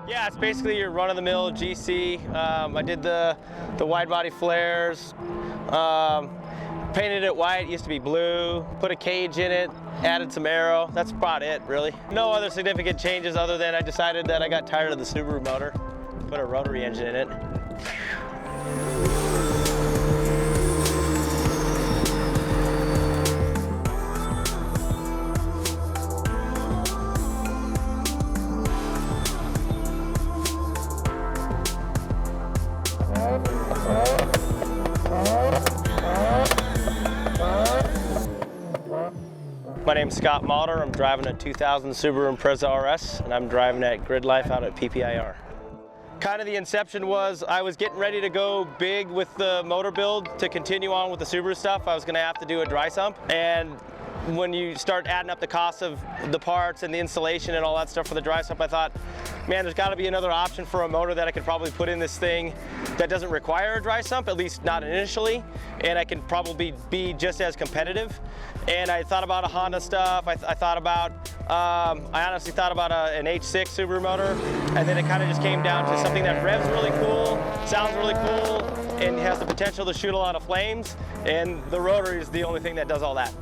Yeah, it's basically your run-of-the-mill GC. I did the wide body flares, painted it white, it used to be blue, put a cage in it, added some aero. That's about it, really. No other significant changes other than I decided that I got tired of the Subaru motor, put a rotary engine in it. My name's Scott Malder. I'm driving a 2000 Subaru Impreza RS, and I'm driving at Grid Life out at PPIR. Kind of the inception was I was getting ready to go big with the motor build to continue on with the Subaru stuff. I was going to have to do a dry sump, and when you start adding up the cost of the parts and the installation and all that stuff for the dry sump, I thought, man, there's got to be another option for a motor that I could probably put in this thing that doesn't require a dry sump, at least not initially, and I can probably be just as competitive. And I thought about a Honda stuff. I thought about, I honestly thought about an H6 Subaru motor, and then it kind of just came down to something that revs really cool, sounds really cool, and has the potential to shoot a lot of flames, and the rotary is the only thing that does all that.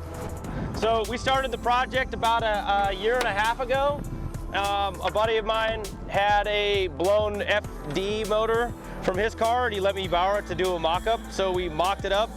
So we started the project about a year and a half ago. A buddy of mine had a blown FD motor from his car, and he let me borrow it to do a mock-up. So we mocked it up,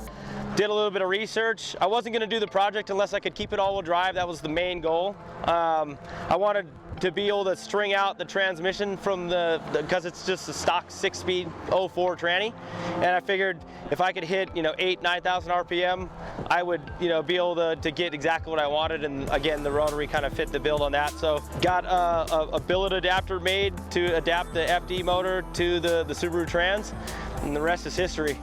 did a little bit of research. I wasn't going to do the project unless I could keep it all-wheel drive. That was the main goal. I wanted to be able to string out the transmission from because it's just a stock 6-speed 04 tranny, and I figured if I could hit 8,000–9,000 RPM, I would be able to get exactly what I wanted. And again, the rotary kind of fit the build on that. So got a billet adapter made to adapt the FD motor to the Subaru Trans, and the rest is history.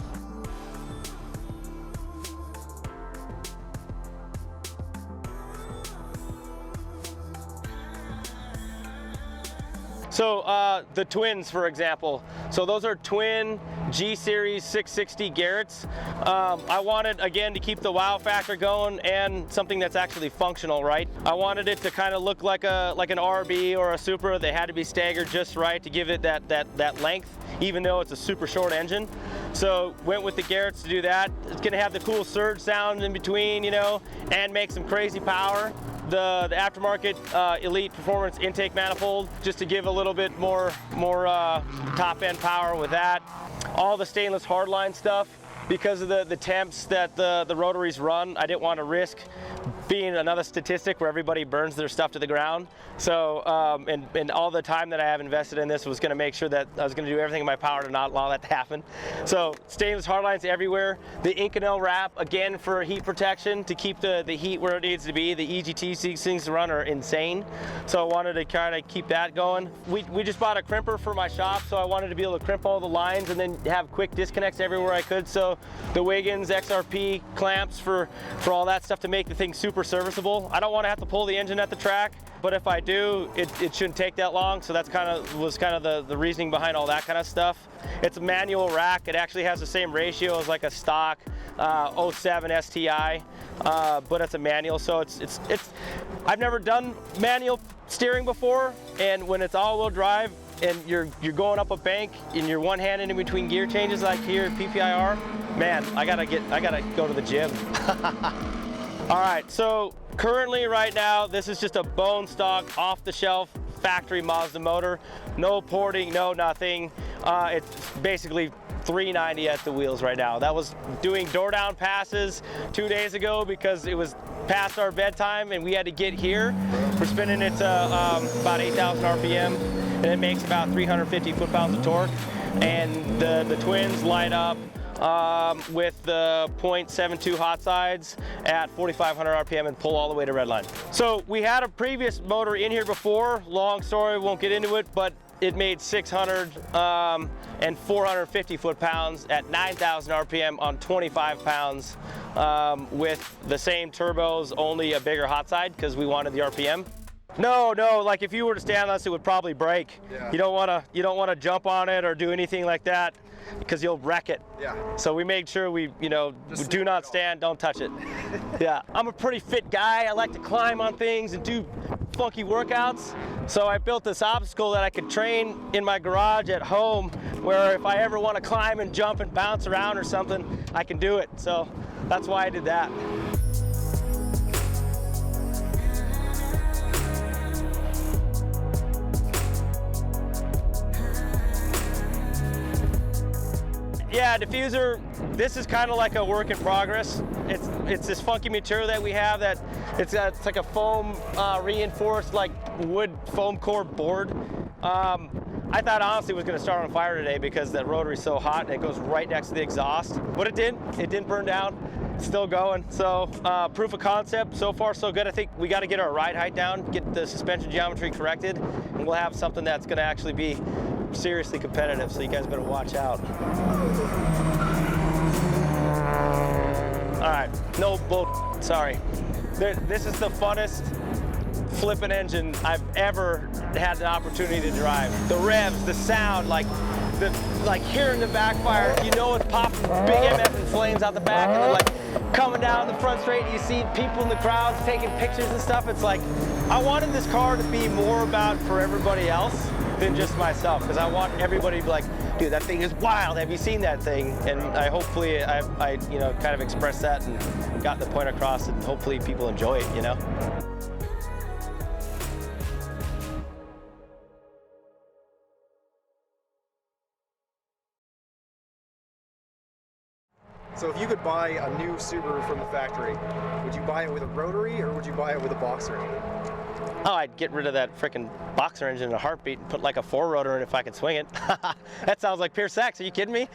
So the twins, for example, so those are twin G-Series 660 Garretts. I wanted, again, to keep the wow factor going and something that's actually functional, right? I wanted it to kind of look like an RB or a Supra. They had to be staggered just right to give it that length, even though it's a super short engine. So went with the Garretts to do that. It's gonna have the cool surge sound in between, and make some crazy power. The aftermarket Elite Performance intake manifold, just to give a little bit more top end power with that. All the stainless hardline stuff, because of the temps that the rotaries run, I didn't want to risk being another statistic where everybody burns their stuff to the ground. So, and all the time that I have invested in this was going to make sure that I was going to do everything in my power to not allow that to happen. So stainless hardlines everywhere. The Inconel wrap, again, for heat protection, to keep the heat where it needs to be. The EGTs these things run are insane. So I wanted to kind of keep that going. We just bought a crimper for my shop, so I wanted to be able to crimp all the lines and then have quick disconnects everywhere I could. So the Wiggins XRP clamps for all that stuff to make the thing super serviceable. I don't want to have to pull the engine at the track, but if I do, it shouldn't take that long. So that's was the reasoning behind all that kind of stuff. It's a manual rack. It actually has the same ratio as like a stock 07 STI, but it's a manual. So it's I've never done manual steering before, and when it's all-wheel drive and you're going up a bank and you're one-handed in between gear changes like here at PPIR, man, I gotta go to the gym. All right, so currently right now, this is just a bone stock, off-the-shelf factory Mazda motor. No porting, no nothing. It's basically 390 at the wheels right now. That was doing door down passes 2 days ago because it was past our bedtime and we had to get here. We're spinning it to about 8,000 RPM, and it makes about 350 foot-pounds of torque. And the twins light up with the .72 hot sides at 4,500 RPM and pull all the way to redline. So we had a previous motor in here before. Long story, won't get into it, but it made 600 and 450 foot-pounds at 9,000 RPM on 25 pounds with the same turbos, only a bigger hot side because we wanted the RPM. No, like if you were to stand on this, it would probably break. Yeah. You don't want to jump on it or do anything like that because you'll wreck it. Yeah. So we made sure we do not stand, don't touch it. Yeah. I'm a pretty fit guy. I like to climb on things and do funky workouts. So I built this obstacle that I could train in my garage at home, where if I ever want to climb and jump and bounce around or something, I can do it. So that's why I did that. Yeah, diffuser, this is kind of like a work in progress. It's this funky material that we have that it's like a foam reinforced like wood foam core board. I thought honestly it was going to start on fire today because that rotary's so hot and it goes right next to the exhaust, but it didn't burn down. It's still going. So proof of concept, so far so good. I think we got to get our ride height down, get the suspension geometry corrected, and we'll have something that's going to actually be seriously competitive, so you guys better watch out. All right, no bull, sorry. This is the funnest flipping engine I've ever had the opportunity to drive. The revs, the sound, like hearing the backfire, you know it's popping big MF and flames out the back, and then like coming down the front straight, and you see people in the crowds taking pictures and stuff. It's like, I wanted this car to be more about for everybody else than just myself, because I want everybody to be like, dude, that thing is wild, have you seen that thing? And I hopefully I you know, kind of expressed that and got the point across, and hopefully people enjoy it, you know? So if you could buy a new Subaru from the factory, would you buy it with a rotary or would you buy it with a boxer engine? Oh, I'd get rid of that frickin' boxer engine in a heartbeat and put like a 4-rotor in if I could swing it. That sounds like pure sex, are you kidding me?